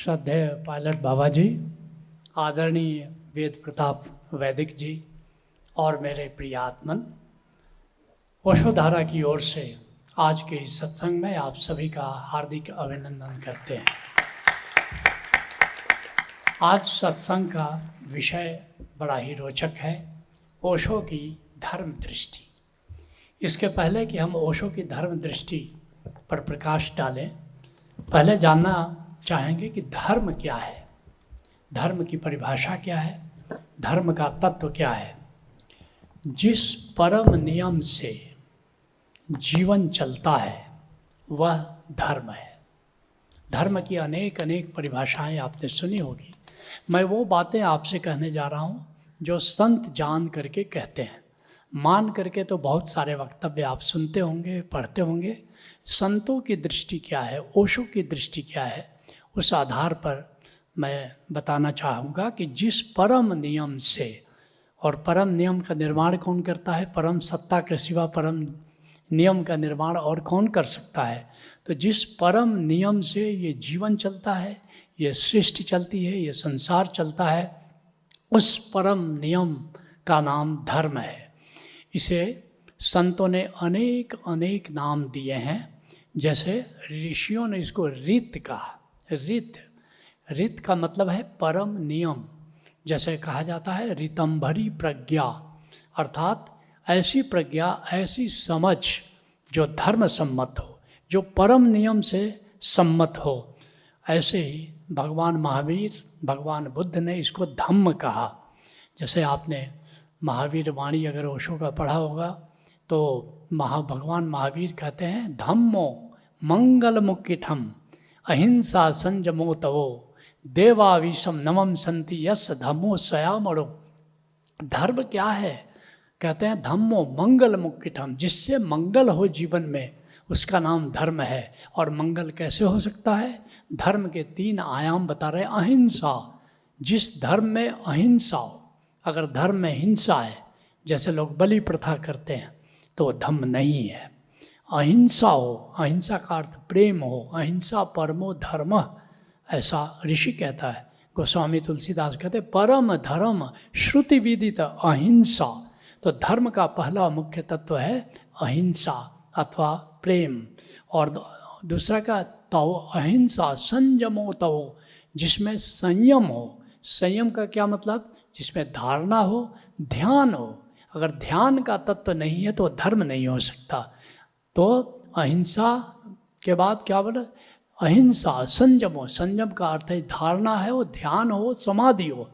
श्रद्धेय पायलट बाबा जी, आदरणीय वेद प्रताप वैदिक जी और मेरे प्रिय आत्मन, ओशोधारा की ओर से आज के इस सत्संग में आप सभी का हार्दिक अभिनंदन करते हैं। आज सत्संग का विषय बड़ा ही रोचक है, ओशो की धर्म दृष्टि। इसके पहले कि हम ओशो की धर्म दृष्टि पर प्रकाश डालें, पहले जानना चाहेंगे कि धर्म क्या है, धर्म की परिभाषा क्या है, धर्म का तत्व क्या है। जिस परम नियम से जीवन चलता है वह धर्म है। धर्म की अनेक अनेक परिभाषाएं आपने सुनी होगी। मैं वो बातें आपसे कहने जा रहा हूँ जो संत जान करके कहते हैं। मान करके तो बहुत सारे वक्तव्य आप सुनते होंगे, पढ़ते होंगे। संतों की दृष्टि क्या है, ओशो की दृष्टि क्या है, उस आधार पर मैं बताना चाहूँगा कि जिस परम नियम से, और परम नियम का निर्माण कौन करता है, परम सत्ता के सिवा परम नियम का निर्माण और कौन कर सकता है। तो जिस परम नियम से ये जीवन चलता है, ये सृष्टि चलती है, ये संसार चलता है, उस परम नियम का नाम धर्म है। इसे संतों ने अनेक अनेक नाम दिए हैं। जैसे ऋषियों ने इसको रीत कहा। रीत का मतलब है परम नियम। जैसे कहा जाता है ऋतंभरी प्रज्ञा, अर्थात ऐसी प्रज्ञा, ऐसी समझ जो धर्म सम्मत हो, जो परम नियम से सम्मत हो। ऐसे ही भगवान महावीर, भगवान बुद्ध ने इसको धम्म कहा। जैसे आपने महावीर वाणी अगर ओशो का पढ़ा होगा तो भगवान महावीर कहते हैं धम्मो मंगल मुक्किठम अहिंसा संजमो तवो देवाविशम नमम संति यस धम्मो स्वयामरो। धर्म क्या है? कहते हैं धम्मो मंगल मुक्किठम, जिससे मंगल हो जीवन में, उसका नाम धर्म है। और मंगल कैसे हो सकता है? धर्म के 3 आयाम बता रहे। अहिंसा, जिस धर्म में अहिंसा हो। अगर धर्म में हिंसा है, जैसे लोग बलि प्रथा करते हैं, तो धम्म नहीं है। अहिंसा हो, अहिंसा का अर्थ प्रेम हो, अहिंसा परमो धर्म, ऐसा ऋषि कहता है। गोस्वामी तुलसीदास कहते परम धर्म श्रुति विदित अहिंसा। तो धर्म का पहला मुख्य तत्व है अहिंसा अथवा प्रेम। और दूसरा का तव अहिंसा संयमो तव, जिसमें संयम हो। संयम का क्या मतलब? जिसमें धारणा हो, ध्यान हो। अगर ध्यान का तत्व नहीं है तो धर्म नहीं हो सकता। तो अहिंसा के बाद क्या बोला? अहिंसा संयम हो। संयम का अर्थ है धारणा है, वो ध्यान हो, समाधि हो।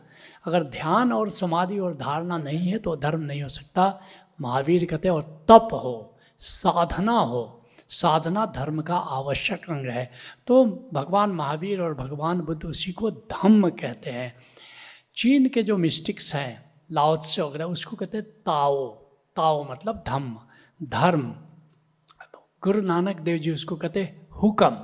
अगर ध्यान और समाधि और धारणा नहीं है तो धर्म नहीं हो सकता। महावीर कहते हैं और तप हो, साधना हो। साधना धर्म का आवश्यक अंग है। तो भगवान महावीर और भगवान बुद्ध उसी को धम्म कहते हैं। चीन के जो मिस्टिक्स हैं, लाओ त्से वगैरह, उसको कहते हैं ताओ। ताओ मतलब धम्म, धर्म। गुरु नानक देव जी उसको कहते हैं हुक्म,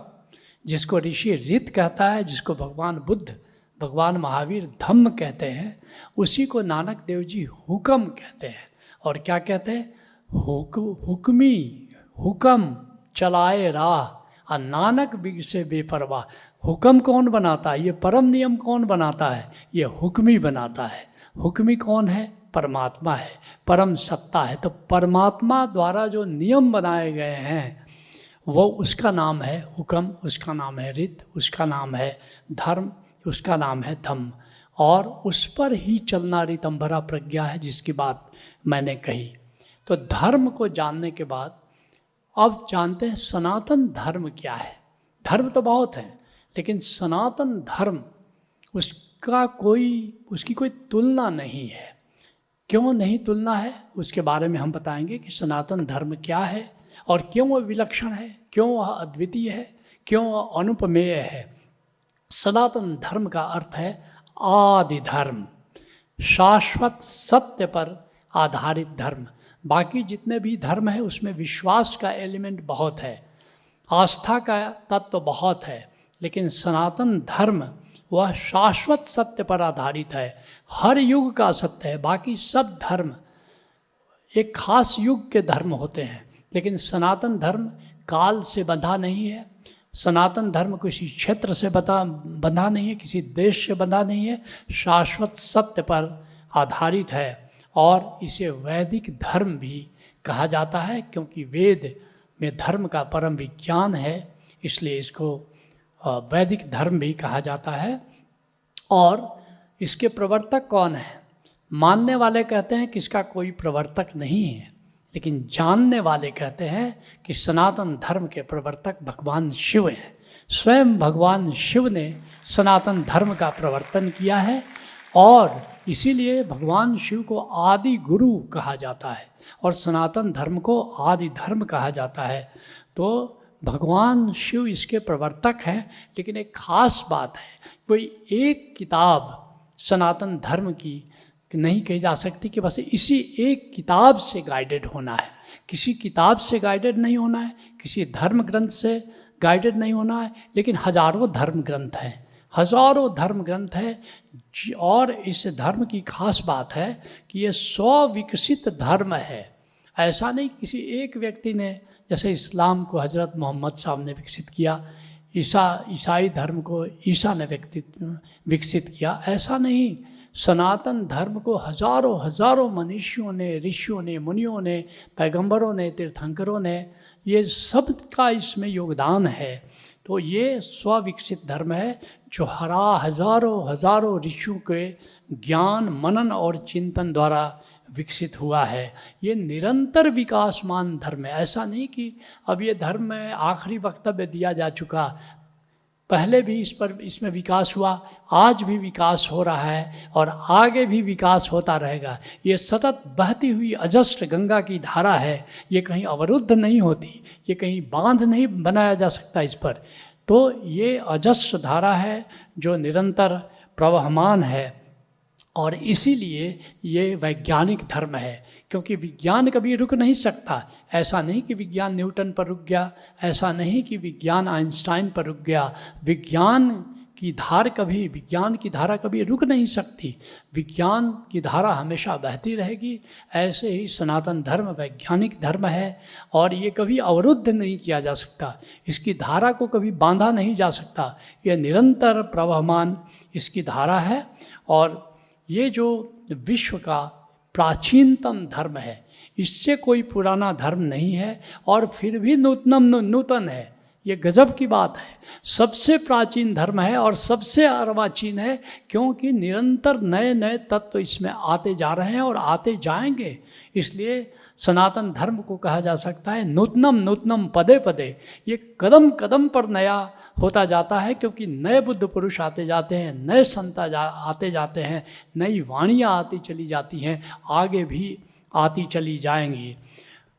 जिसको ऋषि रीत कहता है, जिसको भगवान बुद्ध, भगवान महावीर धम्म कहते हैं, उसी को नानक देव जी हुक्म कहते हैं। और क्या कहते हैं? हुक्मी, हुक्म चलाए राह, और नानक बिग से बेपरवाह। हुक्म कौन बनाता है? ये परम नियम कौन बनाता है? ये हुक्मी बनाता है। हुक्मी कौन है? परमात्मा है, परम सत्ता है। तो परमात्मा द्वारा जो नियम बनाए गए हैं वो, उसका नाम है हुक्म, उसका नाम है रीत, उसका नाम है धर्म, उसका नाम है धम्म। और उस पर ही चलना ऋतंभरा प्रज्ञा है, जिसकी बात मैंने कही। तो धर्म को जानने के बाद अब जानते हैं सनातन धर्म क्या है। धर्म तो बहुत है, लेकिन सनातन धर्म, उसकी कोई तुलना नहीं है। क्यों नहीं तुलना है, उसके बारे में हम बताएंगे कि सनातन धर्म क्या है और क्यों वह विलक्षण है, क्यों वह अद्वितीय है, क्यों वह अनुपमेय है। सनातन धर्म का अर्थ है आदि धर्म, शाश्वत सत्य पर आधारित धर्म। बाकी जितने भी धर्म है उसमें विश्वास का एलिमेंट बहुत है, आस्था का तत्व बहुत है, लेकिन सनातन धर्म वह शाश्वत सत्य पर आधारित है, हर युग का सत्य है। बाकी सब धर्म एक खास युग के धर्म होते हैं, लेकिन सनातन धर्म काल से बंधा नहीं है, सनातन धर्म किसी क्षेत्र से बंधा नहीं है, किसी देश से बंधा नहीं है, शाश्वत सत्य पर आधारित है। और इसे वैदिक धर्म भी कहा जाता है, क्योंकि वेद में धर्म का परम विज्ञान है, इसलिए इसको वैदिक धर्म भी कहा जाता है। और इसके प्रवर्तक कौन है? मानने वाले कहते हैं कि इसका कोई प्रवर्तक नहीं है, लेकिन जानने वाले कहते हैं कि सनातन धर्म के प्रवर्तक भगवान शिव हैं। स्वयं भगवान शिव ने सनातन धर्म का प्रवर्तन किया है, और इसीलिए भगवान शिव को आदि गुरु कहा जाता है और सनातन धर्म को आदि धर्म कहा जाता है। तो भगवान शिव इसके प्रवर्तक हैं। लेकिन एक खास बात है, कोई एक किताब सनातन धर्म की नहीं कही जा सकती कि बस इसी एक किताब से गाइडेड होना है। किसी किताब से गाइडेड नहीं होना है, किसी धर्म ग्रंथ से गाइडेड नहीं होना है, लेकिन हजारों धर्म ग्रंथ हैं, हजारों धर्म ग्रंथ हैं। और इस धर्म की खास बात है कि ये स्वविकसित धर्म है। ऐसा नहीं किसी एक व्यक्ति ने, जैसे इस्लाम को हजरत मोहम्मद साहब ने विकसित किया, ईसाई धर्म को ईसा ने विकसित किया, ऐसा नहीं। सनातन धर्म को हजारों हजारों मनुष्यों ने, ऋषियों ने, मुनियों ने, पैगंबरों ने, तीर्थंकरों ने, ये सब का इसमें योगदान है। तो ये स्वविकसित धर्म है जो हजारों हजारों ऋषियों के ज्ञान, मनन और चिंतन द्वारा विकसित हुआ है। ये निरंतर विकासमान धर्म है। ऐसा नहीं कि अब ये धर्म में आखिरी वक्तव्य दिया जा चुका, पहले भी इसमें विकास हुआ, आज भी विकास हो रहा है और आगे भी विकास होता रहेगा। ये सतत बहती हुई अजस्र गंगा की धारा है, ये कहीं अवरुद्ध नहीं होती, ये कहीं बांध नहीं बनाया जा सकता इस पर। तो ये अजस्र धारा है जो निरंतर प्रवहमान है, और इसीलिए ये वैज्ञानिक धर्म है, क्योंकि विज्ञान कभी रुक नहीं सकता। ऐसा नहीं कि विज्ञान न्यूटन पर रुक गया, ऐसा नहीं कि विज्ञान आइंस्टाइन पर रुक गया। विज्ञान की धारा कभी रुक नहीं सकती। विज्ञान की धारा हमेशा बहती रहेगी। ऐसे ही सनातन धर्म वैज्ञानिक धर्म है, और ये कभी अवरुद्ध नहीं किया जा सकता, इसकी धारा को कभी बांधा नहीं जा सकता। ये निरंतर प्रवहमान इसकी धारा है। और ये जो विश्व का प्राचीनतम धर्म है, इससे कोई पुराना धर्म नहीं है, और फिर भी नूतन है। ये गजब की बात है। सबसे प्राचीन धर्म है और सबसे अर्वाचीन है, क्योंकि निरंतर नए नए तत्व इसमें आते जा रहे हैं और आते जाएंगे। इसलिए सनातन धर्म को कहा जा सकता है नूतनम नूतनम पदे पदे। ये कदम कदम पर नया होता जाता है, क्योंकि नए बुद्ध पुरुष आते जाते हैं, नए संत आते जाते हैं, नई वाणियाँ आती चली जाती हैं, आगे भी आती चली जाएंगी।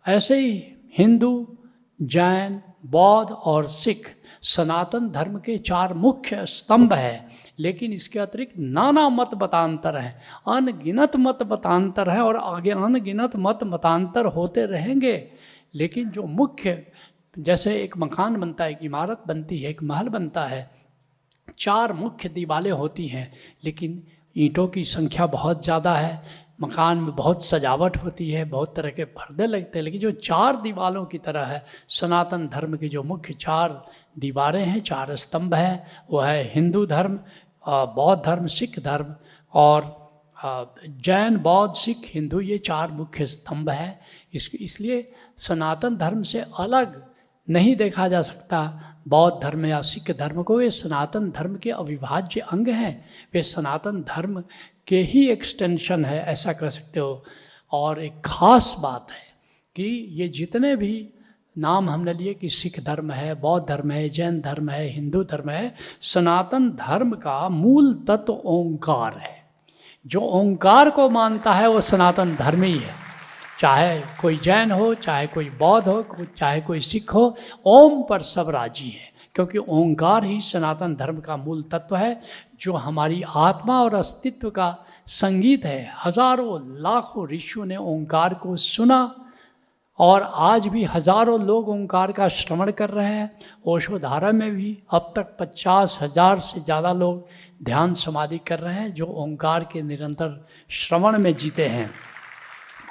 ऐसे ही हिंदू, जैन, बौद्ध और सिख सनातन धर्म के 4 मुख्य स्तंभ हैं। लेकिन इसके अतिरिक्त नाना मत मतांतर हैं, अनगिनत मत मतांतर हैं, और आगे अनगिनत मत मतांतर होते रहेंगे। लेकिन जो मुख्य, जैसे एक मकान बनता है, एक इमारत बनती है, एक महल बनता है, 4 मुख्य दीवारें होती हैं, लेकिन ईंटों की संख्या बहुत ज़्यादा है। मकान में बहुत सजावट होती है, बहुत तरह के पर्दे लगते हैं, लेकिन जो 4 दीवारों की तरह है सनातन धर्म की जो मुख्य 4 दीवारें हैं, 4 स्तंभ हैं, वो है हिंदू धर्म, बौद्ध धर्म, सिख धर्म और जैन, बौद्ध, सिख, हिंदू, ये 4 मुख्य स्तंभ हैं। इसलिए सनातन धर्म से अलग नहीं देखा जा सकता बौद्ध धर्म या सिख धर्म को। वे सनातन धर्म के अविभाज्य अंग हैं, वे सनातन धर्म के ही एक्सटेंशन है, ऐसा कह सकते हो। और एक ख़ास बात है कि ये जितने भी नाम हमने लिए कि सिख धर्म है, बौद्ध धर्म है, जैन धर्म है, हिंदू धर्म है, सनातन धर्म का मूल तत्व ओंकार है। जो ओंकार को मानता है वो सनातन धर्म ही है। चाहे कोई जैन हो, चाहे कोई बौद्ध हो, चाहे कोई सिख हो, ओम पर सब राजी है, क्योंकि ओंकार ही सनातन धर्म का मूल तत्व है, जो हमारी आत्मा और अस्तित्व का संगीत है। हजारों लाखों ऋषियों ने ओंकार को सुना, और आज भी हजारों लोग ओंकार का श्रवण कर रहे हैं। ओशोधारा में भी अब तक 50,000 से ज़्यादा लोग ध्यान समाधि कर रहे हैं, जो ओंकार के निरंतर श्रवण में जीते हैं।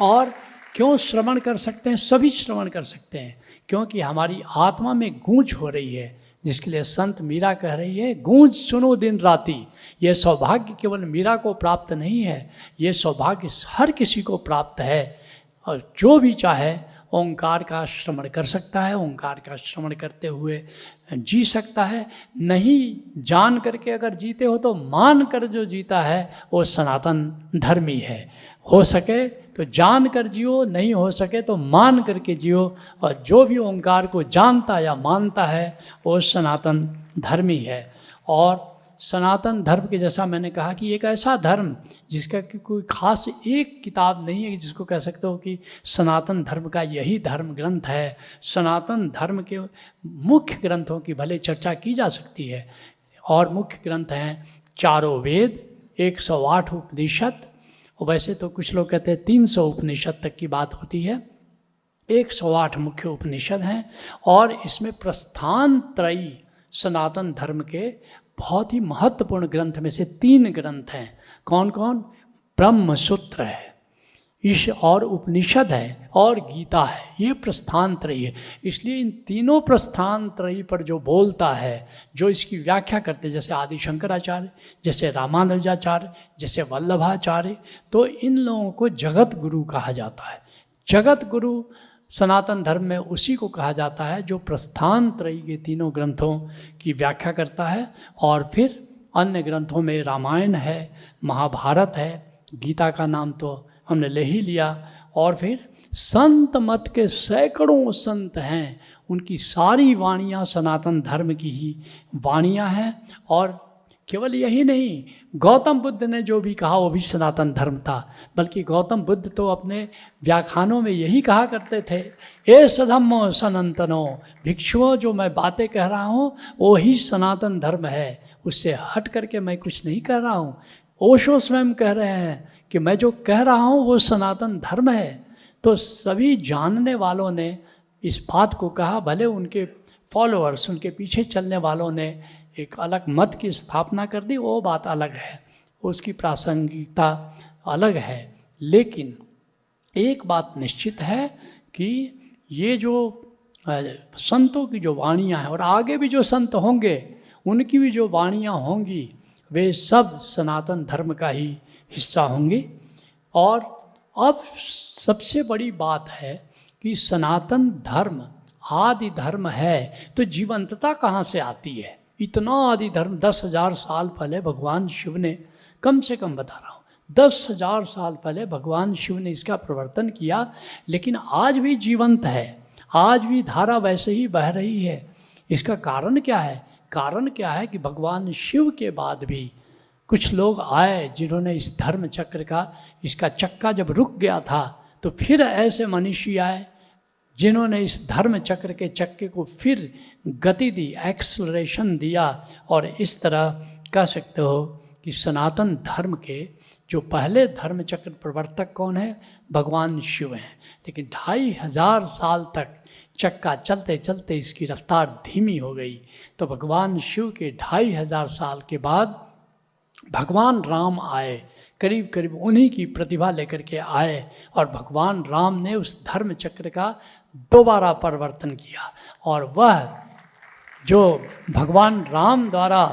और क्यों श्रवण कर सकते हैं? सभी श्रवण कर सकते हैं, क्योंकि हमारी आत्मा में गूंज हो रही है। जिसके लिए संत मीरा कह रही है, गूंज सुनो दिन राती। ये सौभाग्य केवल मीरा को प्राप्त नहीं है, ये सौभाग्य हर किसी को प्राप्त है। और जो भी चाहे ओंकार का श्रवण कर सकता है, ओंकार का श्रवण करते हुए जी सकता है। नहीं जान करके अगर जीते हो तो मान कर जो जीता है वो सनातन धर्मी है। हो सके तो जान कर जियो, नहीं हो सके तो मान करके जियो। और जो भी ओंकार को जानता या मानता है वो सनातन धर्मी है। और सनातन धर्म के जैसा मैंने कहा कि एक ऐसा धर्म जिसका कि कोई खास एक किताब नहीं है जिसको कह सकते हो कि सनातन धर्म का यही धर्म ग्रंथ है। सनातन धर्म के मुख्य ग्रंथों की भले चर्चा की जा सकती है, और मुख्य ग्रंथ हैं चारों वेद, 108 उपनिषद, और वैसे तो कुछ लोग कहते हैं 300 उपनिषद तक की बात होती है। 108 मुख्य उपनिषद हैं, और इसमें प्रस्थान त्रयी सनातन धर्म के बहुत ही महत्वपूर्ण ग्रंथ में से 3 ग्रंथ हैं। कौन कौन? ब्रह्म सूत्र है, ईश और उपनिषद है, और गीता है। ये प्रस्थान त्रयी है। इसलिए इन तीनों प्रस्थान त्रयी पर जो बोलता है, जो इसकी व्याख्या करते, जैसे आदि शंकराचार्य, जैसे रामानुजाचार्य, जैसे वल्लभाचार्य, तो इन लोगों को जगत गुरु कहा जाता है। जगत गुरु सनातन धर्म में उसी को कहा जाता है जो प्रस्थान त्रयी के तीनों ग्रंथों की व्याख्या करता है। और फिर अन्य ग्रंथों में रामायण है, महाभारत है, गीता का नाम तो हमने ले ही लिया। और फिर संत मत के सैकड़ों संत हैं, उनकी सारी वाणियाँ सनातन धर्म की ही वाणियाँ हैं। और केवल यही नहीं, गौतम बुद्ध ने जो भी कहा वो भी सनातन धर्म था। बल्कि गौतम बुद्ध तो अपने व्याख्यानों में यही कहा करते थे, ए सधम्मो सनातनो, भिक्षुओं जो मैं बातें कह रहा हूँ वो ही सनातन धर्म है, उससे हट करके मैं कुछ नहीं कह रहा हूँ। ओशो स्वयं कह रहे हैं कि मैं जो कह रहा हूँ वो सनातन धर्म है। तो सभी जानने वालों ने इस बात को कहा, भले उनके फॉलोअर्स, उनके पीछे चलने वालों ने एक अलग मत की स्थापना कर दी, वो बात अलग है, उसकी प्रासंगिकता अलग है। लेकिन एक बात निश्चित है कि ये जो संतों की जो वाणियाँ हैं, और आगे भी जो संत होंगे उनकी भी जो वाणियाँ होंगी, वे सब सनातन धर्म का ही हिस्सा होंगी। और अब सबसे बड़ी बात है कि सनातन धर्म आदि धर्म है, तो जीवंतता कहाँ से आती है? इतना आदि धर्म 10,000 साल पहले भगवान शिव ने, कम से कम बता रहा हूँ, 10,000 साल पहले भगवान शिव ने इसका प्रवर्तन किया, लेकिन आज भी जीवंत है, आज भी धारा वैसे ही बह रही है। इसका कारण क्या है? कारण क्या है कि भगवान शिव के बाद भी कुछ लोग आए जिन्होंने इस धर्म चक्र का, इसका चक्का जब रुक गया था तो फिर ऐसे मनीषी आए जिन्होंने इस धर्म चक्र के चक्के को फिर गति दी, एक्सलरेशन दिया। और इस तरह कह सकते हो कि सनातन धर्म के जो पहले धर्म चक्र प्रवर्तक कौन है? भगवान शिव हैं। लेकिन 2500 साल तक चक्का चलते चलते इसकी रफ्तार धीमी हो गई। तो भगवान शिव के 2500 साल के बाद भगवान राम आए, करीब करीब उन्हीं की प्रतिभा लेकर के आए, और भगवान राम ने उस धर्म चक्र का दोबारा परिवर्तन किया। और वह जो भगवान राम द्वारा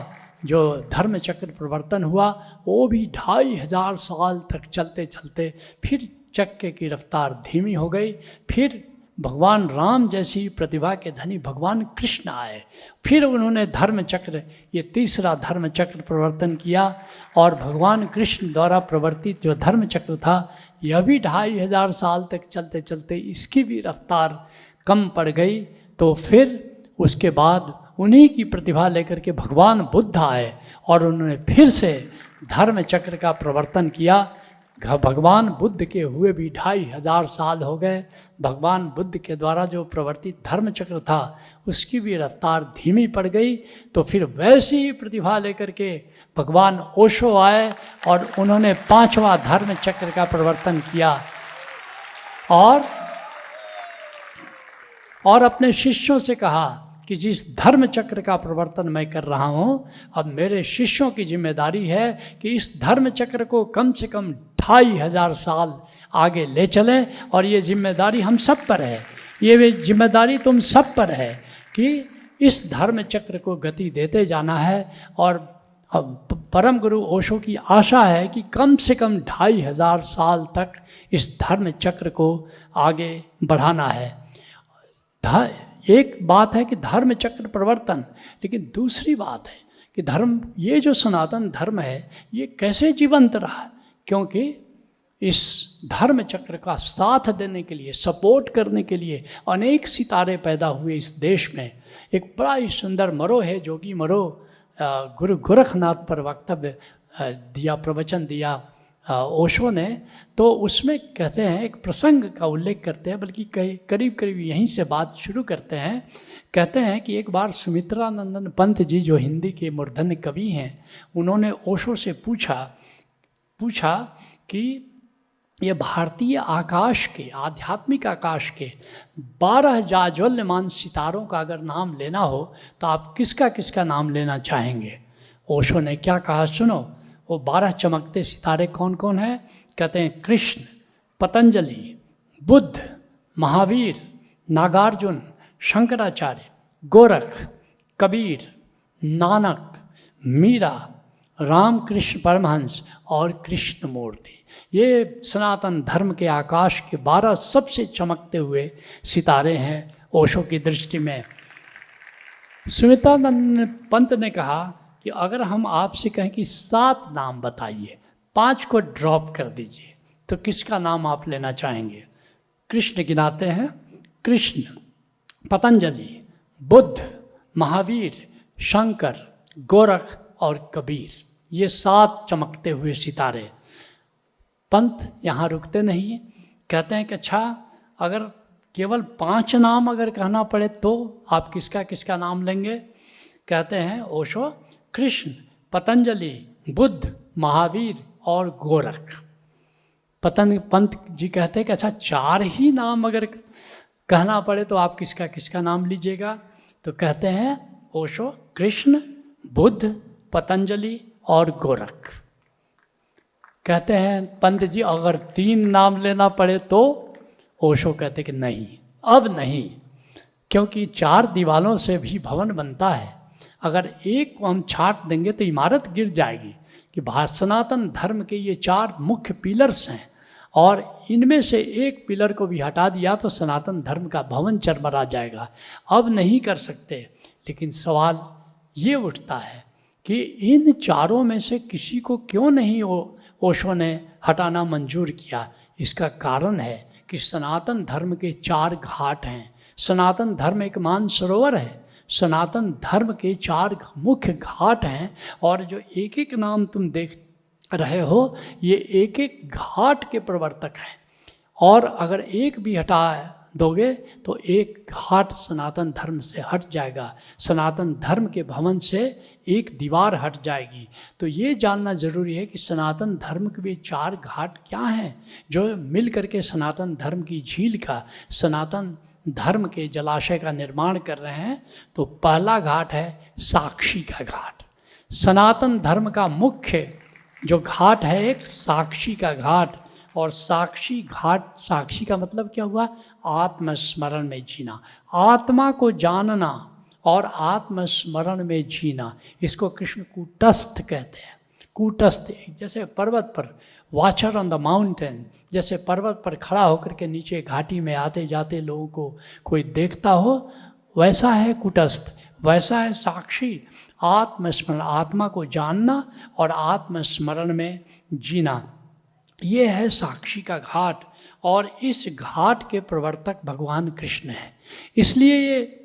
जो धर्म चक्र परिवर्तन हुआ वो भी 2500 साल तक चलते चलते फिर चक्के की रफ्तार धीमी हो गई। फिर भगवान राम जैसी प्रतिभा के धनी भगवान कृष्ण आए, फिर उन्होंने धर्म चक्र, ये तीसरा धर्म चक्र प्रवर्तन किया। और भगवान कृष्ण द्वारा प्रवर्तित जो धर्म चक्र था यह भी 2500 साल तक चलते चलते इसकी भी रफ्तार कम पड़ गई। तो फिर उसके बाद उन्हीं की प्रतिभा लेकर के भगवान बुद्ध आए और उन्होंने फिर से धर्म चक्र का प्रवर्तन किया। भगवान बुद्ध के हुए भी 2500 साल हो गए। भगवान बुद्ध के द्वारा जो प्रवर्तित धर्म चक्र था उसकी भी रफ्तार धीमी पड़ गई। तो फिर वैसी ही प्रतिभा लेकर के भगवान ओशो आए और उन्होंने 5वां धर्म चक्र का प्रवर्तन किया और अपने शिष्यों से कहा कि जिस धर्म चक्र का प्रवर्तन मैं कर रहा हूँ, अब मेरे शिष्यों की जिम्मेदारी है कि इस धर्म चक्र को कम से कम 2500 साल आगे ले चलें। और ये जिम्मेदारी हम सब पर है, ये जिम्मेदारी तुम सब पर है कि इस धर्म चक्र को गति देते जाना है। और परम गुरु ओशो की आशा है कि कम से कम 2500 साल तक इस धर्म चक्र को आगे बढ़ाना है। एक बात है कि धर्म चक्र प्रवर्तन, लेकिन दूसरी बात है कि धर्म, ये जो सनातन धर्म है ये कैसे जीवंत रहा, क्योंकि इस धर्म चक्र का साथ देने के लिए, सपोर्ट करने के लिए अनेक सितारे पैदा हुए इस देश में। एक बड़ा ही सुंदर मरो है, जोगी मरो, गुरु गोरखनाथ पर वक्तव्य दिया, प्रवचन दिया ओशो ने। तो उसमें कहते हैं, एक प्रसंग का उल्लेख करते हैं, बल्कि करीब करीब यहीं से बात शुरू करते हैं। कहते हैं कि एक बार सुमित्रानंदन पंत जी, जो हिंदी के मूर्धन्य कवि हैं, उन्होंने ओशो से पूछा कि ये भारतीय आकाश के, आध्यात्मिक आकाश के 12 जाज्वल्यमान सितारों का अगर नाम लेना हो तो आप किसका किसका नाम लेना चाहेंगे? ओशो ने क्या कहा सुनो। वो 12 चमकते सितारे कौन कौन हैं? कहते हैं कृष्ण, पतंजलि, बुद्ध, महावीर, नागार्जुन, शंकराचार्य, गोरख, कबीर, नानक, मीरा, रामकृष्ण परमहंस और कृष्णमूर्ति। ये सनातन धर्म के आकाश के 12 सबसे चमकते हुए सितारे हैं ओशो की दृष्टि में। सुमित्रानंद पंत ने कहा कि अगर हम आपसे कहें कि 7 नाम बताइए, 5 को ड्रॉप कर दीजिए, तो किसका नाम आप लेना चाहेंगे? कृष्ण गिनाते हैं, कृष्ण, पतंजलि, बुद्ध, महावीर, शंकर, गोरख और कबीर। ये 7 चमकते हुए सितारे। पंत यहाँ रुकते नहीं हैं, कहते हैं कि अच्छा, अगर केवल 5 नाम अगर कहना पड़े तो आप किसका किसका नाम लेंगे? कहते हैं ओशो, कृष्ण, पतंजलि, बुद्ध, महावीर और गोरख। पंत जी कहते हैं कि अच्छा, 4 ही नाम अगर कहना पड़े तो आप किसका किसका नाम लीजिएगा? तो कहते हैं ओशो, कृष्ण, बुद्ध, पतंजलि और गोरख। कहते हैं पंत जी, अगर 3 नाम लेना पड़े तो? ओशो कहते कि नहीं, अब नहीं, क्योंकि 4 दीवालों से भी भवन बनता है। अगर एक को हम छांट देंगे तो इमारत गिर जाएगी। कि सनातन धर्म के ये 4 मुख्य पिलर्स हैं, और इनमें से एक पिलर को भी हटा दिया तो सनातन धर्म का भवन चरमरा जाएगा। अब नहीं कर सकते। लेकिन सवाल ये उठता है कि इन 4 में से किसी को क्यों नहीं ओशो ने हटाना मंजूर किया? इसका कारण है कि सनातन धर्म के 4 घाट हैं। सनातन धर्म एक मानसरोवर है। सनातन धर्म के 4 मुख्य घाट हैं, और जो एक एक नाम तुम देख रहे हो, ये एक एक घाट के प्रवर्तक हैं। और अगर एक भी हटा दोगे तो एक घाट सनातन धर्म से हट जाएगा, सनातन धर्म के भवन से एक दीवार हट जाएगी। तो ये जानना जरूरी है कि सनातन धर्म के भी 4 घाट क्या हैं जो मिल करके सनातन धर्म की झील का, सनातन धर्म के जलाशय का निर्माण कर रहे हैं। तो पहला घाट है साक्षी का घाट। सनातन धर्म का मुख्य जो घाट है एक साक्षी का घाट। और साक्षी घाट, साक्षी का मतलब क्या हुआ? आत्मस्मरण में जीना, आत्मा को जानना और आत्मस्मरण में जीना। इसको कृष्ण कूटस्थ कहते हैं। कूटस्थ, जैसे पर्वत पर, वाचर ऑन द माउंटेन, जैसे पर्वत पर खड़ा होकर के नीचे घाटी में आते जाते लोगों को कोई देखता हो, वैसा है कूटस्थ। वैसा है साक्षी, आत्मस्मरण, आत्मा को जानना और आत्मस्मरण में जीना। ये है साक्षी का घाट, और इस घाट के प्रवर्तक भगवान कृष्ण हैं। इसलिए ये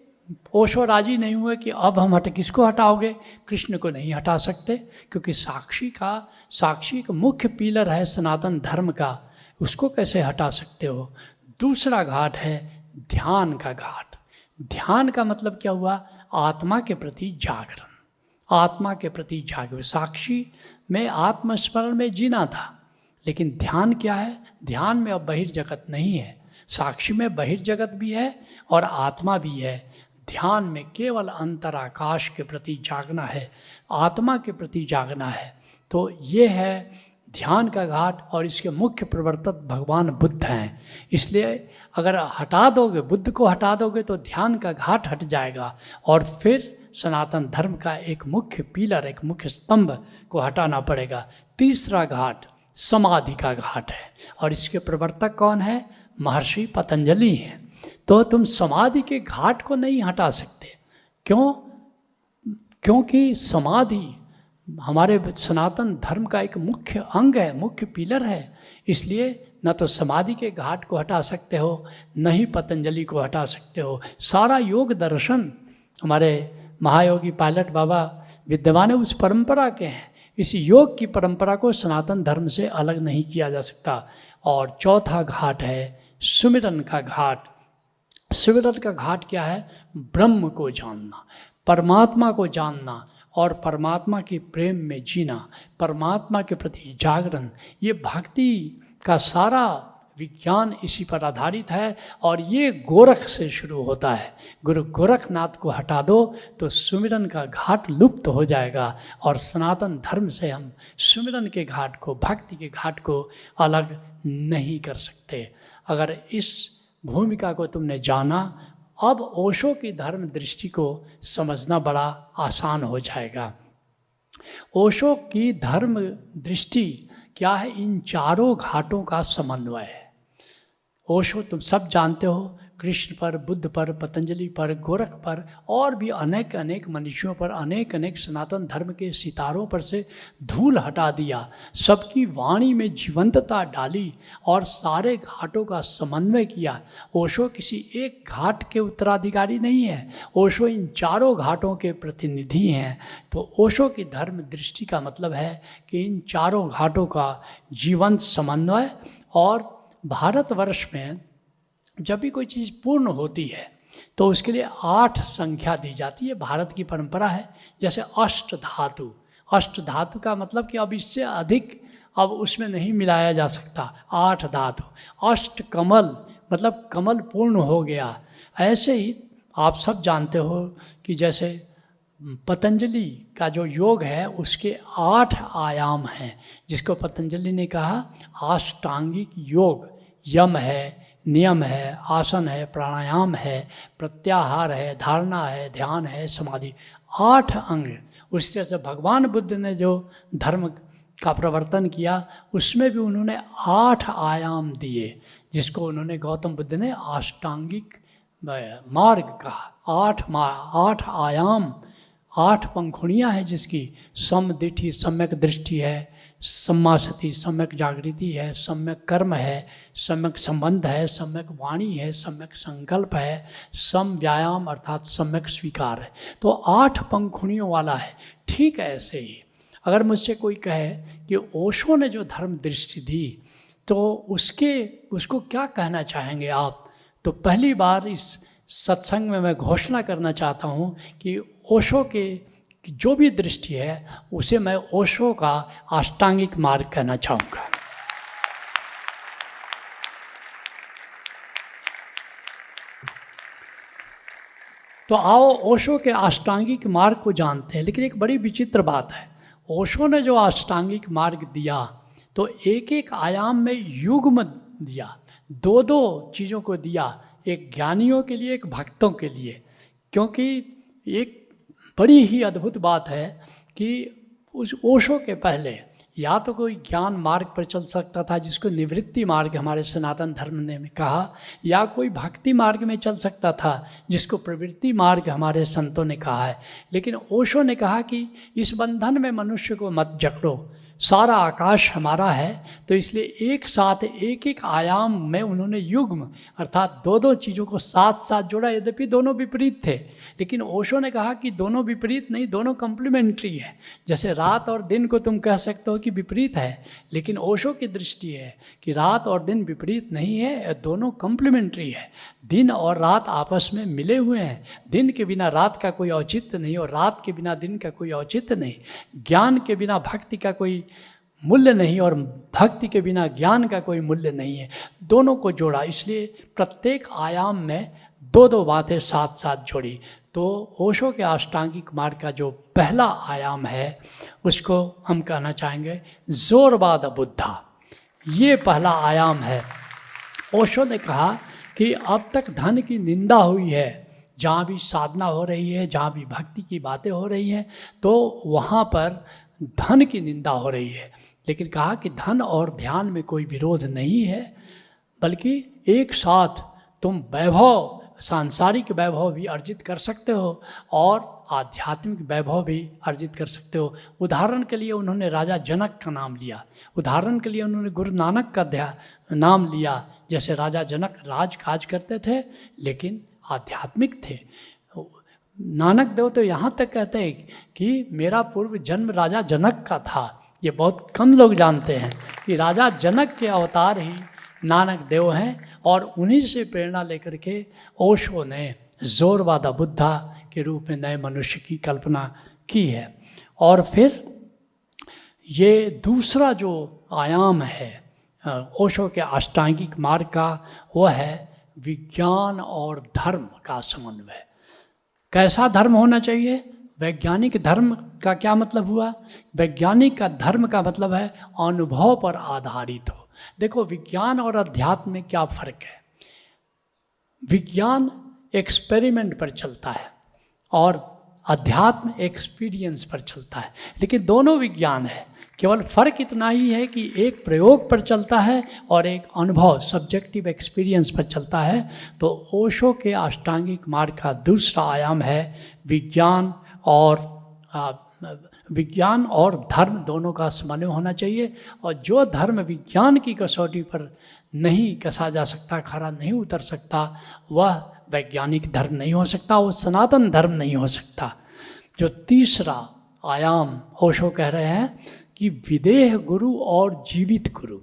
ओशो राजी नहीं हुए कि अब हम किसको हटाओगे? कृष्ण को नहीं हटा सकते, क्योंकि साक्षी का मुख्य पिलर है सनातन धर्म का, उसको कैसे हटा सकते हो? दूसरा घाट है ध्यान का घाट। ध्यान का मतलब क्या हुआ? आत्मा के प्रति जागरण, आत्मा के प्रति जागरण। साक्षी में आत्मस्मरण में जीना था, लेकिन ध्यान क्या है? ध्यान में अब बहिर्जगत नहीं है। साक्षी में बहिर्जगत भी है और आत्मा भी है। ध्यान में केवल अंतराकाश के प्रति जागना है, आत्मा के प्रति जागना है। तो ये है ध्यान का घाट और इसके मुख्य प्रवर्तक भगवान बुद्ध हैं। इसलिए अगर हटा दोगे, बुद्ध को हटा दोगे तो ध्यान का घाट हट जाएगा और फिर सनातन धर्म का एक मुख्य पिलर, एक मुख्य स्तंभ को हटाना पड़ेगा। तीसरा घाट समाधि का घाट है और इसके प्रवर्तक कौन है? महर्षि पतंजलि हैं। तो तुम समाधि के घाट को नहीं हटा सकते। क्यों? क्योंकि समाधि हमारे सनातन धर्म का एक मुख्य अंग है, मुख्य पिलर है। इसलिए न तो समाधि के घाट को हटा सकते हो, न ही पतंजलि को हटा सकते हो। सारा योग दर्शन हमारे महायोगी पायलट बाबा विद्यमान उस परंपरा के हैं। इस योग की परंपरा को सनातन धर्म से अलग नहीं किया जा सकता। और चौथा घाट है सुमिरन का घाट। सुमिरन का घाट क्या है? ब्रह्म को जानना, परमात्मा को जानना और परमात्मा के प्रेम में जीना, परमात्मा के प्रति जागरण। ये भक्ति का सारा विज्ञान इसी पर आधारित है और ये गोरख से शुरू होता है। गुरु गोरखनाथ को हटा दो तो सुमिरन का घाट लुप्त हो जाएगा और सनातन धर्म से हम सुमिरन के घाट को, भक्ति के घाट को अलग नहीं कर सकते। अगर इस भूमिका को तुमने जाना, अब ओशो की धर्म दृष्टि को समझना बड़ा आसान हो जाएगा। ओशो की धर्म दृष्टि क्या है? इन चारों घाटों का समन्वय है। ओशो तुम सब जानते हो, कृष्ण पर, बुद्ध पर, पतंजलि पर, गोरख पर और भी अनेक अनेक मनुष्यों पर, अनेक अनेक सनातन धर्म के सितारों पर से धूल हटा दिया, सबकी वाणी में जीवंतता डाली और सारे घाटों का समन्वय किया। ओशो किसी एक घाट के उत्तराधिकारी नहीं है, ओशो इन चारों घाटों के प्रतिनिधि हैं। तो ओशो की धर्म दृष्टि का मतलब है कि इन चारों घाटों का जीवंत समन्वय। और भारतवर्ष में जब भी कोई चीज़ पूर्ण होती है तो उसके लिए 8 संख्या दी जाती है। भारत की परंपरा है। जैसे अष्ट धातु, अष्ट धातु का मतलब कि अब इससे अधिक अब उसमें नहीं मिलाया जा सकता। 8 धातु। अष्ट कमल मतलब कमल पूर्ण हो गया। ऐसे ही आप सब जानते हो कि जैसे पतंजलि का जो योग है उसके 8 आयाम हैं, जिसको पतंजलि ने कहा अष्टांगिक योग। यम है, नियम है, आसन है, प्राणायाम है, प्रत्याहार है, धारणा है, ध्यान है, समाधि। 8 अंग। उस तरह से भगवान बुद्ध ने जो धर्म का प्रवर्तन किया उसमें भी उन्होंने 8 आयाम दिए, जिसको उन्होंने गौतम बुद्ध ने अष्टांगिक मार्ग कहा। 8 आयाम, 8 पंखुड़ियाँ हैं जिसकी समदिठी, सम्यक दृष्टि है, सम्मा सति, सम्यक जागृति है, सम्यक कर्म है, सम्यक संबंध है, सम्यक वाणी है, सम्यक संकल्प है, सम व्यायाम अर्थात सम्यक स्वीकार है। तो 8 पंखुड़ियों वाला है। ठीक है, ऐसे ही अगर मुझसे कोई कहे कि ओशो ने जो धर्म दृष्टि दी तो उसको क्या कहना चाहेंगे आप, तो पहली बार इस सत्संग में मैं घोषणा करना चाहता हूँ कि ओशो के जो भी दृष्टि है उसे मैं ओशो का अष्टांगिक मार्ग कहना चाहूँगा। तो आओ ओशो के अष्टांगिक मार्ग को जानते हैं। लेकिन एक बड़ी विचित्र बात है, ओशो ने जो अष्टांगिक मार्ग दिया तो एक एक आयाम में युग्म दिया, 2-2 चीज़ों को दिया, एक ज्ञानियों के लिए, एक भक्तों के लिए। क्योंकि एक बड़ी ही अद्भुत बात है कि उस ओशो के पहले या तो कोई ज्ञान मार्ग पर चल सकता था जिसको निवृत्ति मार्ग हमारे सनातन धर्म ने कहा, या कोई भक्ति मार्ग में चल सकता था जिसको प्रवृत्ति मार्ग हमारे संतों ने कहा है। लेकिन ओशो ने कहा कि इस बंधन में मनुष्य को मत जकड़ो, सारा आकाश हमारा है। तो इसलिए एक साथ एक एक आयाम में उन्होंने युग्म अर्थात 2-2 चीज़ों को साथ साथ जोड़ा। यद्यपि दोनों विपरीत थे, लेकिन ओशो ने कहा कि दोनों विपरीत नहीं, दोनों कम्प्लीमेंट्री है। जैसे रात और दिन को तुम कह सकते हो कि विपरीत है, लेकिन ओशो की दृष्टि है कि रात और दिन विपरीत नहीं है, दोनों कम्प्लीमेंट्री है। दिन और रात आपस में मिले हुए हैं। दिन के बिना रात का कोई औचित्य नहीं और रात के बिना दिन का कोई औचित्य नहीं। ज्ञान के बिना भक्ति का कोई मूल्य नहीं और भक्ति के बिना ज्ञान का कोई मूल्य नहीं है। दोनों को जोड़ा। इसलिए प्रत्येक आयाम में दो दो बातें साथ साथ जोड़ी। तो ओशो के अष्टांगिक मार्ग का जो पहला आयाम है उसको हम कहना चाहेंगे जोरबाद बुद्धा। ये पहला आयाम है। ओशो ने कहा कि अब तक धन की निंदा हुई है, जहाँ भी साधना हो रही है, जहाँ भी भक्ति की बातें हो रही हैं, तो वहाँ पर धन की निंदा हो रही है। लेकिन कहा कि धन और ध्यान में कोई विरोध नहीं है, बल्कि एक साथ तुम वैभव, सांसारिक वैभव भी अर्जित कर सकते हो और आध्यात्मिक वैभव भी अर्जित कर सकते हो। उदाहरण के लिए उन्होंने राजा जनक का नाम लिया, उदाहरण के लिए उन्होंने गुरु नानक का नाम लिया। जैसे राजा जनक राज करते थे लेकिन आध्यात्मिक थे। नानक देव तो यहाँ तक कहते हैं कि मेरा पूर्व जन्म राजा जनक का था। ये बहुत कम लोग जानते हैं कि राजा जनक के अवतार ही नानक देव हैं, और उन्हीं से प्रेरणा लेकर के ओशो ने जोरबादा बुद्धा के रूप में नए मनुष्य की कल्पना की है। और फिर ये दूसरा जो आयाम है ओशो के अष्टांगिक मार्ग का, वह है विज्ञान और धर्म का समन्वय। कैसा धर्म होना चाहिए? वैज्ञानिक धर्म का क्या मतलब हुआ? वैज्ञानिक का धर्म का मतलब है अनुभव पर आधारित हो। देखो, विज्ञान और अध्यात्म में क्या फर्क है? विज्ञान एक्सपेरिमेंट पर चलता है और अध्यात्म एक्सपीरियंस पर चलता है, लेकिन दोनों विज्ञान है। केवल फर्क इतना ही है कि एक प्रयोग पर चलता है और एक अनुभव, सब्जेक्टिव एक्सपीरियंस पर चलता है। तो ओशो के अष्टांगिक मार्ग का दूसरा आयाम है विज्ञान और धर्म दोनों का समन्वय होना चाहिए। और जो धर्म विज्ञान की कसौटी पर नहीं कसा जा सकता, खरा नहीं उतर सकता, वह वैज्ञानिक धर्म नहीं हो सकता, वो सनातन धर्म नहीं हो सकता। जो तीसरा आयाम ओशो कह रहे हैं कि विदेह गुरु और जीवित गुरु।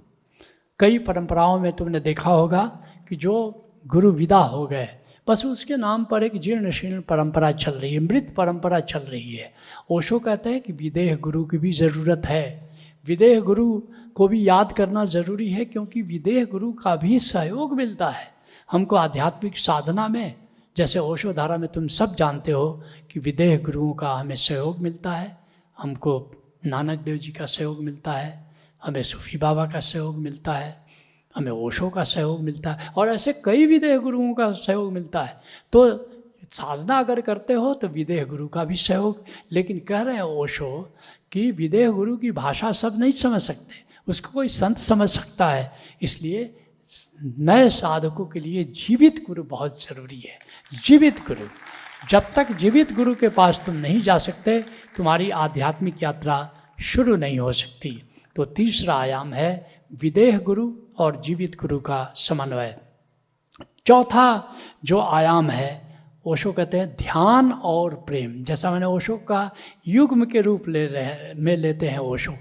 कई परंपराओं में तुमने देखा होगा कि जो गुरु विदा हो गए, बस उसके नाम पर एक जीर्ण शीर्ण परंपरा चल रही है, मृत परंपरा चल रही है। ओशो कहते हैं कि विदेह गुरु की भी ज़रूरत है, विदेह गुरु को भी याद करना ज़रूरी है, क्योंकि विदेह गुरु का भी सहयोग मिलता है हमको आध्यात्मिक साधना में। जैसे ओशो धारा में तुम सब जानते हो कि विदेह गुरुओं का हमें सहयोग मिलता है, हमको नानक देव जी का सहयोग मिलता है, हमें सूफी बाबा का सहयोग मिलता है, हमें ओशो का सहयोग मिलता है, और ऐसे कई विदेह गुरुओं का सहयोग मिलता है। तो साधना अगर करते हो तो विदेह गुरु का भी सहयोग। लेकिन कह रहे हैं ओशो कि विदेह गुरु की भाषा सब नहीं समझ सकते, उसको कोई संत समझ सकता है। इसलिए नए साधकों के लिए जीवित गुरु बहुत ज़रूरी है। जीवित गुरु, जब तक जीवित गुरु के पास तुम नहीं जा सकते, तुम्हारी आध्यात्मिक यात्रा शुरू नहीं हो सकती। तो तीसरा आयाम है विदेह गुरु और जीवित गुरु का समन्वय। चौथा जो आयाम है ओशो कहते हैं ध्यान और प्रेम। जैसा मैंने ओशो का युग्म के रूप लेते हैं ओशो,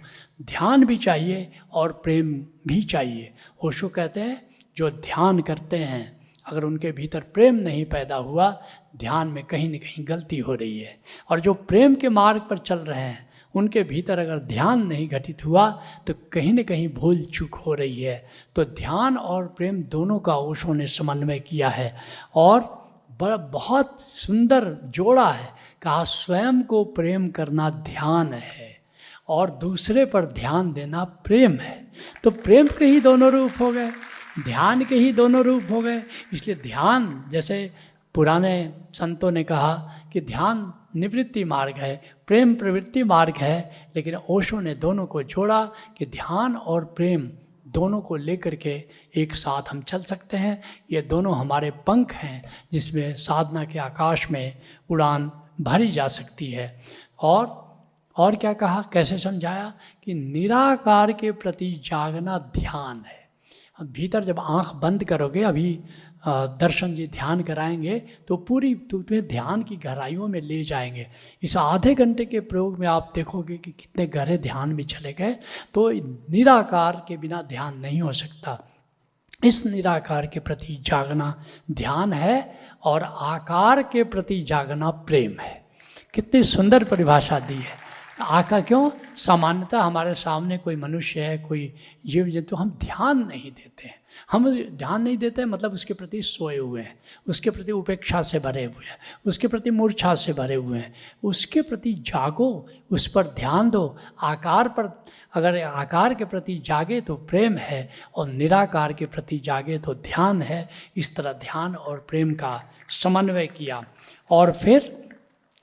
ध्यान भी चाहिए और प्रेम भी चाहिए। ओशो कहते हैं जो ध्यान करते हैं अगर उनके भीतर प्रेम नहीं पैदा हुआ, ध्यान में कहीं न कहीं गलती हो रही है। और जो प्रेम के मार्ग पर चल रहे हैं उनके भीतर अगर ध्यान नहीं घटित हुआ तो कहीं न कहीं भूल चूक हो रही है। तो ध्यान और प्रेम दोनों का ओशो ने समन्वय किया है और बहुत सुंदर जोड़ा है। कहा स्वयं को प्रेम करना ध्यान है और दूसरे पर ध्यान देना प्रेम है। तो प्रेम के ही दोनों रूप हो गए, ध्यान के ही दोनों रूप हो गए। इसलिए ध्यान, जैसे पुराने संतों ने कहा कि ध्यान निवृत्ति मार्ग है, प्रेम प्रवृत्ति मार्ग है, लेकिन ओशो ने दोनों को जोड़ा कि ध्यान और प्रेम दोनों को लेकर के एक साथ हम चल सकते हैं। ये दोनों हमारे पंख हैं जिसमें साधना के आकाश में उड़ान भरी जा सकती है। और क्या कहा, कैसे समझाया कि निराकार के प्रति जागना ध्यान है। अब भीतर जब आंख बंद करोगे, अभी दर्शन जी ध्यान कराएंगे तो पूरी तुम्हें ध्यान की गहराइयों में ले जाएंगे। इस आधे घंटे के प्रयोग में आप देखोगे कि कितने गहरे ध्यान में चले गए। तो निराकार के बिना ध्यान नहीं हो सकता। इस निराकार के प्रति जागना ध्यान है और आकार के प्रति जागना प्रेम है। कितनी सुंदर परिभाषा दी है। आका क्यों? सामान्यतः हमारे सामने कोई मनुष्य है, कोई जीव जंतु, हम ध्यान नहीं देते हैं। हम ध्यान नहीं देते मतलब उसके प्रति सोए हुए हैं, उसके प्रति उपेक्षा से भरे हुए हैं, उसके प्रति मूर्छा से भरे हुए हैं। उसके प्रति जागो, उस पर ध्यान दो। आकार पर अगर आकार के प्रति जागे तो प्रेम है, और निराकार के प्रति जागे तो ध्यान है। इस तरह ध्यान और प्रेम का समन्वय किया। और फिर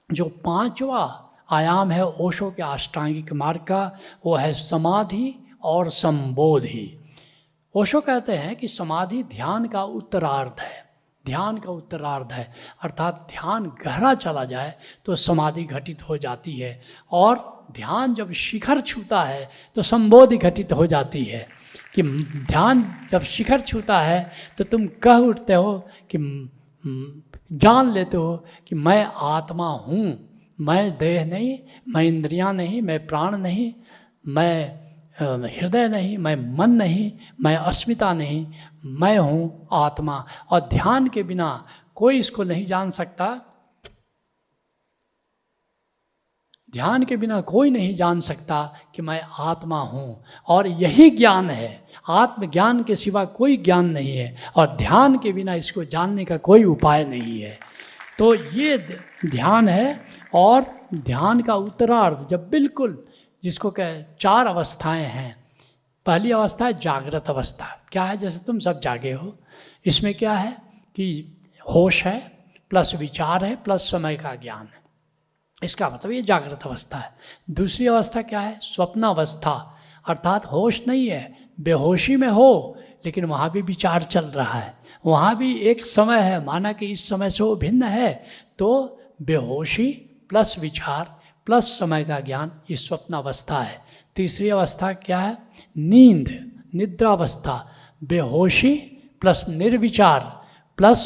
जो पांचवा आयाम है ओशो के अष्टांगिक मार्ग का, वो है समाधि और संबोधि। ओशो कहते हैं कि समाधि ध्यान का उत्तरार्ध है, ध्यान का उत्तरार्ध है, अर्थात ध्यान गहरा चला जाए तो समाधि घटित हो जाती है, और ध्यान जब शिखर छूता है तो संबोधि घटित हो जाती है। कि ध्यान जब शिखर छूता है तो तुम कह उठते हो कि जान लेते हो कि मैं आत्मा हूँ, मैं देह नहीं, मैं इंद्रियां नहीं, मैं प्राण नहीं, मैं हृदय नहीं, मैं मन नहीं, मैं अस्मिता नहीं, मैं हूँ आत्मा। और ध्यान के बिना कोई इसको नहीं जान सकता, ध्यान के बिना कोई नहीं जान सकता कि मैं आत्मा हूँ। और यही ज्ञान है, आत्मज्ञान के सिवा कोई ज्ञान नहीं है, और ध्यान के बिना इसको जानने का कोई उपाय नहीं है। तो ये ध्यान है। और ध्यान का उत्तरार्ध जब बिल्कुल, जिसको कह 4 अवस्थाएं हैं। पहली अवस्था है जागृत अवस्था। क्या है? जैसे तुम सब जागे हो, इसमें क्या है कि होश है प्लस विचार है प्लस समय का ज्ञान है, इसका मतलब ये जागृत अवस्था है। दूसरी अवस्था क्या है? स्वप्न अवस्था, अर्थात होश नहीं है, बेहोशी में हो, लेकिन वहाँ भी विचार चल रहा है, वहाँ भी एक समय है, माना कि इस समय से वो भिन्न है। तो बेहोशी प्लस विचार प्लस समय का ज्ञान, ये स्वप्न अवस्था है। तीसरी अवस्था क्या है? नींद, निद्रावस्था। बेहोशी प्लस निर्विचार प्लस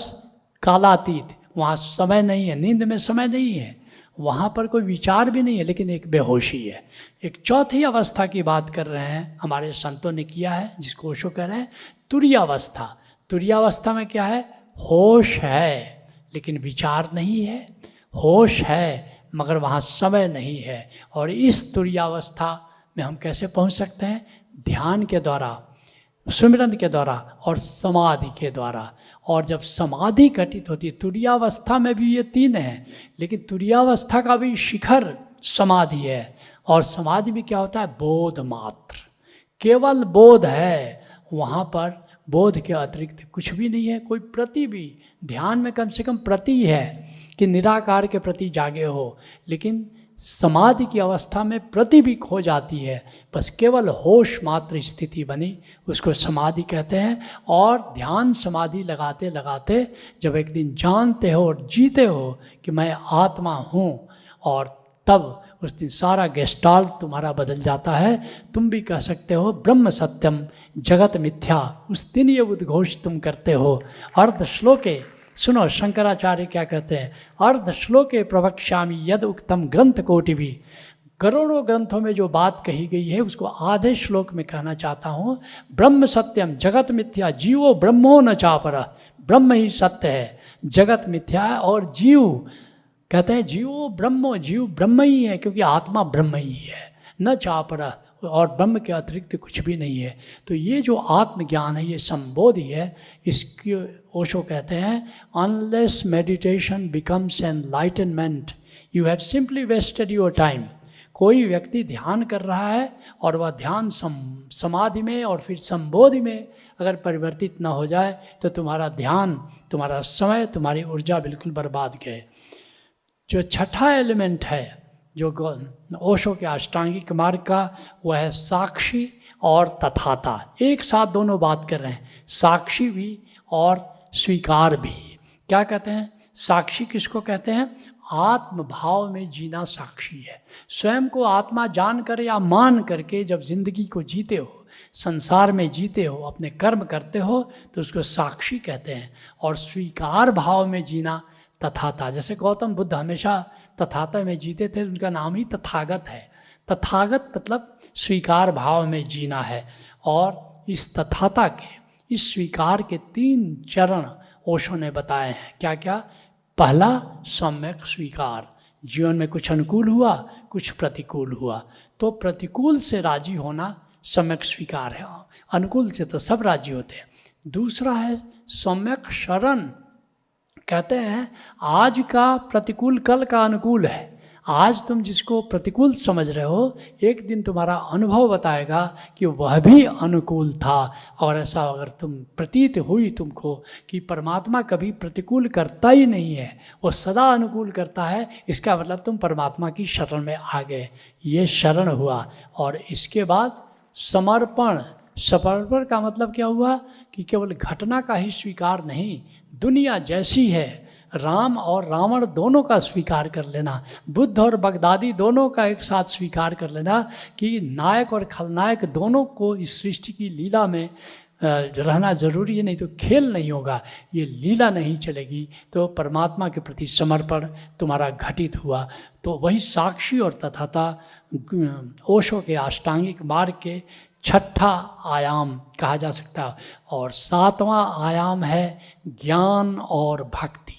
कालातीत, वहाँ समय नहीं है, नींद में समय नहीं है, वहाँ पर कोई विचार भी नहीं है, लेकिन एक बेहोशी है। एक चौथी अवस्था की बात कर रहे हैं, हमारे संतों ने किया है, जिसको ओशो कह रहे हैं तुरीयावस्था। तुरीयावस्था में क्या है? होश है लेकिन विचार नहीं है, होश है मगर वहाँ समय नहीं है। और इस तुरीयावस्था में हम कैसे पहुँच सकते हैं? ध्यान के द्वारा, सुमिरन के द्वारा और समाधि के द्वारा। और जब समाधि घटित होती है, तुरीयावस्था में भी ये 3 हैं, लेकिन तुरीयावस्था का भी शिखर समाधि है। और समाधि में क्या होता है? बोध मात्र, केवल बोध है। वहाँ पर बोध के अतिरिक्त कुछ भी नहीं है, कोई प्रति भी। ध्यान में कम से कम प्रति है कि निराकार के प्रति जागे हो, लेकिन समाधि की अवस्था में प्रति भी खो जाती है, बस केवल होश मात्र स्थिति बनी, उसको समाधि कहते हैं। और ध्यान समाधि लगाते लगाते जब एक दिन जानते हो और जीते हो कि मैं आत्मा हूँ, और तब उस दिन सारा गेस्टाल्ट तुम्हारा बदल जाता है। तुम भी कह सकते हो ब्रह्म सत्यम जगत मिथ्या, उस दिन ये उद्घोष तुम करते हो। अर्ध श्लोके, सुनो शंकराचार्य क्या कहते हैं, अर्ध श्लोके प्रवक्ष्यामि यद उक्तम ग्रंथ कोटि भी। करोड़ों ग्रंथों में जो बात कही गई है उसको आधे श्लोक में कहना चाहता हूँ। ब्रह्म सत्यम जगत मिथ्या जीवो ब्रह्मो न चापरः, ब्रह्म ही सत्य है, जगत मिथ्या है। और जीव कहते हैं जीवो ब्रह्मो, जीव ब्रह्म ही है, क्योंकि आत्मा ब्रह्म ही है, न चापरः, और ब्रह्म के अतिरिक्त कुछ भी नहीं है। तो ये जो आत्मज्ञान है, ये संबोधि है। इसकी ओशो कहते हैं unless meditation becomes enlightenment you have simply wasted your time. कोई व्यक्ति ध्यान कर रहा है और वह ध्यान समाधि में और फिर संबोधि में अगर परिवर्तित ना हो जाए तो तुम्हारा ध्यान, तुम्हारा समय, तुम्हारी ऊर्जा बिल्कुल बर्बाद गए। जो छठा एलिमेंट है जो ओशो के अष्टांगिक मार्ग का, वह है साक्षी और तथाता। एक साथ दोनों बात कर रहे हैं, साक्षी भी और स्वीकार भी। क्या कहते हैं? साक्षी किसको कहते हैं? आत्म भाव में जीना साक्षी है। स्वयं को आत्मा जान कर या मान करके जब जिंदगी को जीते हो, संसार में जीते हो, अपने कर्म करते हो, तो उसको साक्षी कहते हैं। और स्वीकार भाव में जीना तथाता। जैसे गौतम बुद्ध हमेशा तथाता में जीते थे, उनका नाम ही तथागत है। तथागत मतलब स्वीकार भाव में जीना है। और इस तथाता के, इस स्वीकार के 3 चरण ओशो ने बताए हैं। क्या क्या? पहला सम्यक स्वीकार, जीवन में कुछ अनुकूल हुआ, कुछ प्रतिकूल हुआ। तो प्रतिकूल से राजी होना सम्यक स्वीकार है, अनुकूल से तो सब राजी होते हैं। दूसरा है सम्यक शरण। कहते हैं आज का प्रतिकूल कल का अनुकूल है। आज तुम जिसको प्रतिकूल समझ रहे हो, एक दिन तुम्हारा अनुभव बताएगा कि वह भी अनुकूल था। और ऐसा अगर तुम प्रतीत हुई तुमको कि परमात्मा कभी प्रतिकूल करता ही नहीं है, वो सदा अनुकूल करता है, इसका मतलब तुम परमात्मा की शरण में आ गए। ये शरण हुआ। और इसके बाद समर्पण। समर्पण का मतलब क्या हुआ कि केवल घटना का ही स्वीकार नहीं, दुनिया जैसी है, राम और रावण दोनों का स्वीकार कर लेना, बुद्ध और बगदादी दोनों का एक साथ स्वीकार कर लेना कि नायक और खलनायक दोनों को इस सृष्टि की लीला में रहना जरूरी है, नहीं तो खेल नहीं होगा, ये लीला नहीं चलेगी। तो परमात्मा के प्रति समर्पण तुम्हारा घटित हुआ। तो वही साक्षी और तथाता ओशो के अष्टांगिक मार्ग के छठा आयाम कहा जा सकता है। और सातवां आयाम है ज्ञान और भक्ति।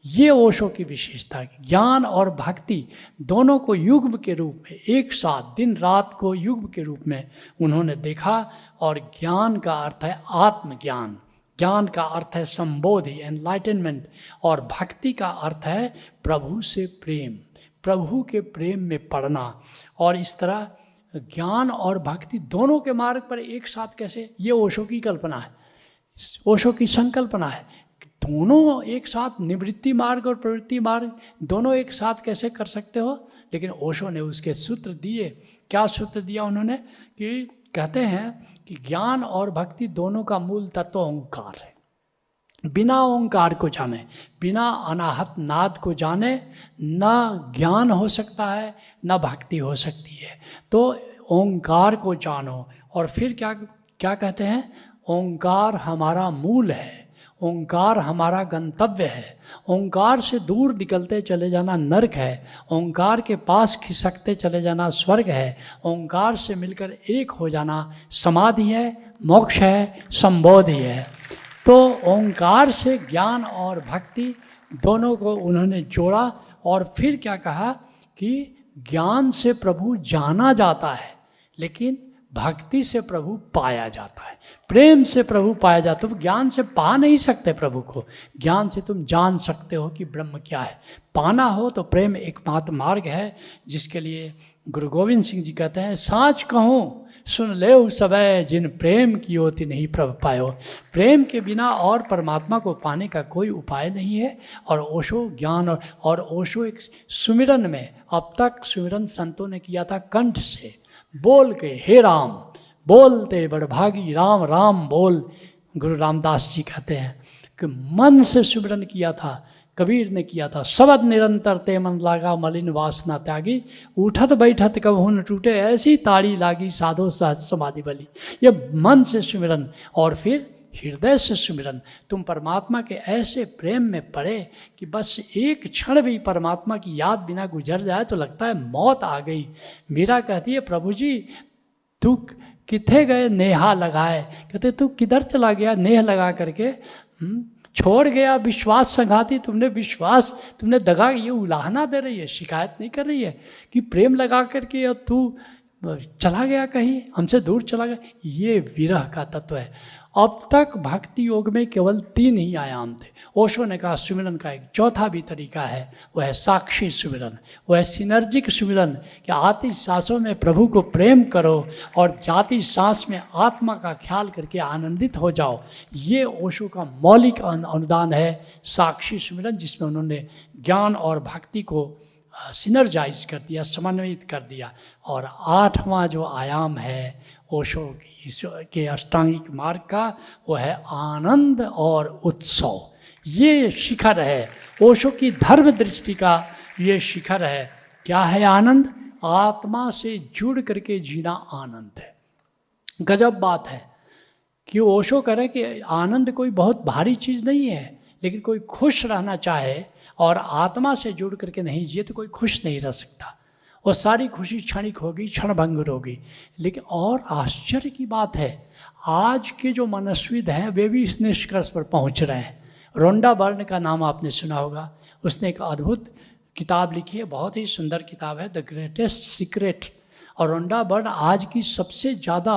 ये ओशो की विशेषता है। ज्ञान और भक्ति दोनों को युग्म के रूप में, एक साथ दिन रात को युग्म के रूप में उन्होंने देखा। और ज्ञान का अर्थ है आत्मज्ञान, ज्ञान का अर्थ है संबोधि, एनलाइटनमेंट। और भक्ति का अर्थ है प्रभु से प्रेम, प्रभु के प्रेम में पड़ना। और इस तरह ज्ञान और भक्ति दोनों के मार्ग पर एक साथ कैसे, ये ओशो की कल्पना है, ओशो की संकल्पना है। दोनों एक साथ, निवृत्ति मार्ग और प्रवृत्ति मार्ग दोनों एक साथ कैसे कर सकते हो। लेकिन ओशो ने उसके सूत्र दिए। क्या सूत्र दिया उन्होंने कि कहते हैं कि ज्ञान और भक्ति दोनों का मूल तत्व ओंकार है। बिना ओंकार को जाने, बिना अनाहत नाद को जाने न ज्ञान हो सकता है, न भक्ति हो सकती है। तो ओंकार को जानो। और फिर क्या क्या कहते हैं, ओंकार हमारा मूल है, ओंकार हमारा गंतव्य है। ओंकार से दूर निकलते चले जाना नरक है, ओंकार के पास खिसकते चले जाना स्वर्ग है। ओंकार से मिलकर एक हो जाना समाधि है, मोक्ष है, संबोधि है। तो ओंकार से ज्ञान और भक्ति दोनों को उन्होंने जोड़ा। और फिर क्या कहा कि ज्ञान से प्रभु जाना जाता है, लेकिन भक्ति से प्रभु पाया जाता है, प्रेम से प्रभु पाया जाता है। तुम ज्ञान से पा नहीं सकते प्रभु को, ज्ञान से तुम जान सकते हो कि ब्रह्म क्या है। पाना हो तो प्रेम एकमात्र मार्ग है, जिसके लिए गुरु गोविंद सिंह जी कहते हैं, साँच कहूँ सुन ले सबे जिन प्रेम की होती नहीं प्रभ पायो। प्रेम के बिना और परमात्मा को पाने का कोई उपाय नहीं है। और ओशो ज्ञान और ओशो एक सुमिरन में, अब तक सुमिरन संतों ने किया था कंठ से बोल के, हे राम बोलते बड़भागी राम राम बोल। गुरु रामदास जी कहते हैं कि मन से सुमिरन किया था, कबीर ने किया था, शब्द निरंतर ते मन लागा मलिन वासना त्यागी, उठत बैठत कबहू न टूटे ऐसी ताड़ी लागी साधो सहज समाधि बली। ये मन से सुमिरन। और फिर हृदय से सुमिरन। तुम परमात्मा के ऐसे प्रेम में पड़े कि बस एक क्षण भी परमात्मा की याद बिना गुजर जाए तो लगता है मौत आ गई। मीरा कहती है, प्रभु जी तू किथे गए नेहा लगाए। कहते तू किधर चला गया नेह लगा करके, छोड़ गया विश्वास संघाती। तुमने विश्वास, तुमने दगा, ये उलाहना दे रही है, शिकायत नहीं कर रही है कि प्रेम लगा करके अब तू चला गया कहीं, हमसे दूर चला गया। ये विरह का तत्व है। अब तक भक्ति योग में केवल 3 ही आयाम थे। ओशो ने कहा सुमिरन का एक चौथा भी तरीका है, वह है साक्षी सुमिरन, वह है सिनर्जिक सुमिरन कि आती सांसों में प्रभु को प्रेम करो और जाती सांस में आत्मा का ख्याल करके आनंदित हो जाओ। ये ओशो का मौलिक अनुदान है साक्षी सुमिरन, जिसमें उन्होंने ज्ञान और भक्ति को सिनर्जाइज कर दिया, समन्वित कर दिया। और 8वां जो आयाम है ओशो के अष्टांगिक मार्ग का, वो है आनंद और उत्सव। ये शिखर है ओशो की धर्म दृष्टि का, ये शिखर है। क्या है आनंद? आत्मा से जुड़ करके जीना आनंद है। गजब बात है कि ओशो कह रहे कि आनंद कोई बहुत भारी चीज़ नहीं है, लेकिन कोई खुश रहना चाहे और आत्मा से जुड़ करके नहीं जिए तो कोई खुश नहीं रह सकता। वो सारी खुशी क्षणिक होगी, क्षणभंगुर होगी। लेकिन और आश्चर्य की बात है, आज के जो मनस्विद हैं वे भी इस निष्कर्ष पर पहुंच रहे हैं। रोंडा बर्न का नाम आपने सुना होगा। उसने एक अद्भुत किताब लिखी है, बहुत ही सुंदर किताब है, द ग्रेटेस्ट सीक्रेट। और रोंडा बर्न आज की सबसे ज़्यादा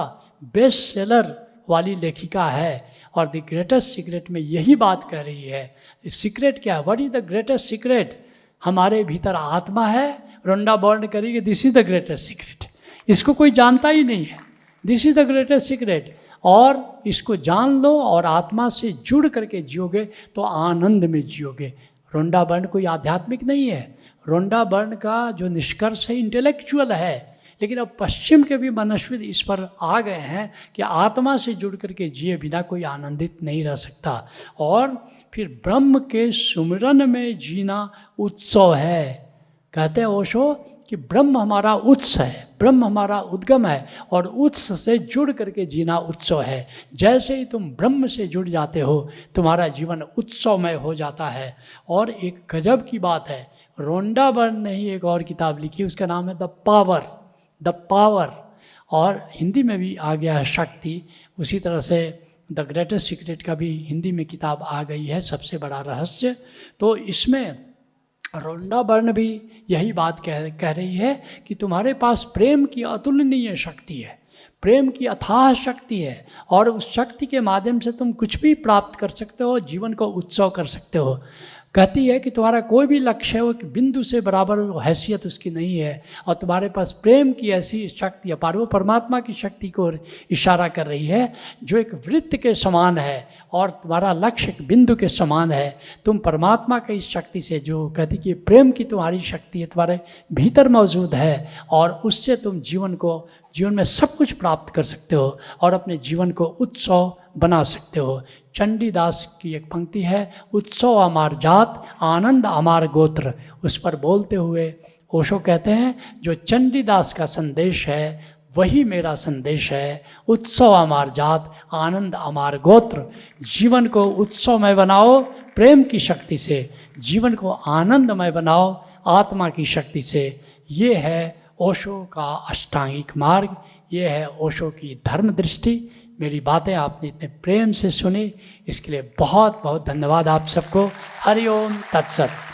बेस्ट सेलर वाली लेखिका है और द ग्रेटेस्ट सीक्रेट में यही बात कह रही है। सीक्रेट क्या है? What is the greatest secret? हमारे भीतर आत्मा है। रोंडा बर्न करेगी this is the greatest secret. इसको कोई जानता ही नहीं है, this is the greatest secret. और इसको जान लो और आत्मा से जुड़ करके जियोगे तो आनंद में जियोगे। रोंडा बर्न कोई आध्यात्मिक नहीं है। रोंडा बर्न का जो निष्कर्ष है इंटेलेक्चुअल है, लेकिन अब पश्चिम के भी मनस्विद इस पर आ गए हैं कि आत्मा से जुड़ करके जिए बिना कोई आनंदित नहीं रह सकता। और फिर ब्रह्म के सुमिरन में जीना उत्सव है। कहते हैं ओशो कि ब्रह्म हमारा उत्स है, ब्रह्म हमारा उद्गम है और उत्स से जुड़ करके जीना उत्सव है। जैसे ही तुम ब्रह्म से जुड़ जाते हो तुम्हारा जीवन उत्सवमय हो जाता है। और एक गजब की बात है, रोंडा बर्न ने ही एक और किताब लिखी, उसका नाम है द पावर, द पावर। और हिंदी में भी आ गया है शक्ति। उसी तरह से द ग्रेटेस्ट सीक्रेट का भी हिंदी में किताब आ गई है, सबसे बड़ा रहस्य। तो इसमें रोंडा बर्न भी यही बात कह रही है कि तुम्हारे पास प्रेम की अतुलनीय शक्ति है, प्रेम की अथाह शक्ति है और उस शक्ति के माध्यम से तुम कुछ भी प्राप्त कर सकते हो, जीवन को उत्सव कर सकते हो। कहती है कि तुम्हारा कोई भी लक्ष्य हो कि बिंदु से बराबर हैसियत उसकी नहीं है और तुम्हारे पास प्रेम की ऐसी शक्ति अपार, वो परमात्मा की शक्ति को इशारा कर रही है जो एक वृत्त के समान है और तुम्हारा लक्ष्य एक बिंदु के समान है। तुम परमात्मा की इस शक्ति से, जो कहती कि प्रेम की तुम्हारी शक्ति है, तुम्हारे भीतर मौजूद है और उससे तुम जीवन में सब कुछ प्राप्त कर सकते हो और अपने जीवन को उत्सव बना सकते हो। चंडीदास की एक पंक्ति है, उत्सव अमार जात आनंद अमार गोत्र। उस पर बोलते हुए ओशो कहते हैं जो चंडीदास का संदेश है वही मेरा संदेश है, उत्सव अमार जात आनंद अमार गोत्र। जीवन को उत्सवमय बनाओ प्रेम की शक्ति से, जीवन को आनंदमय बनाओ आत्मा की शक्ति से। ये है ओशो का अष्टांगिक मार्ग, ये है ओशो की धर्म दृष्टि। मेरी बातें आपने इतने प्रेम से सुनी, इसके लिए बहुत बहुत धन्यवाद आप सबको। हरि ओम तत्सत।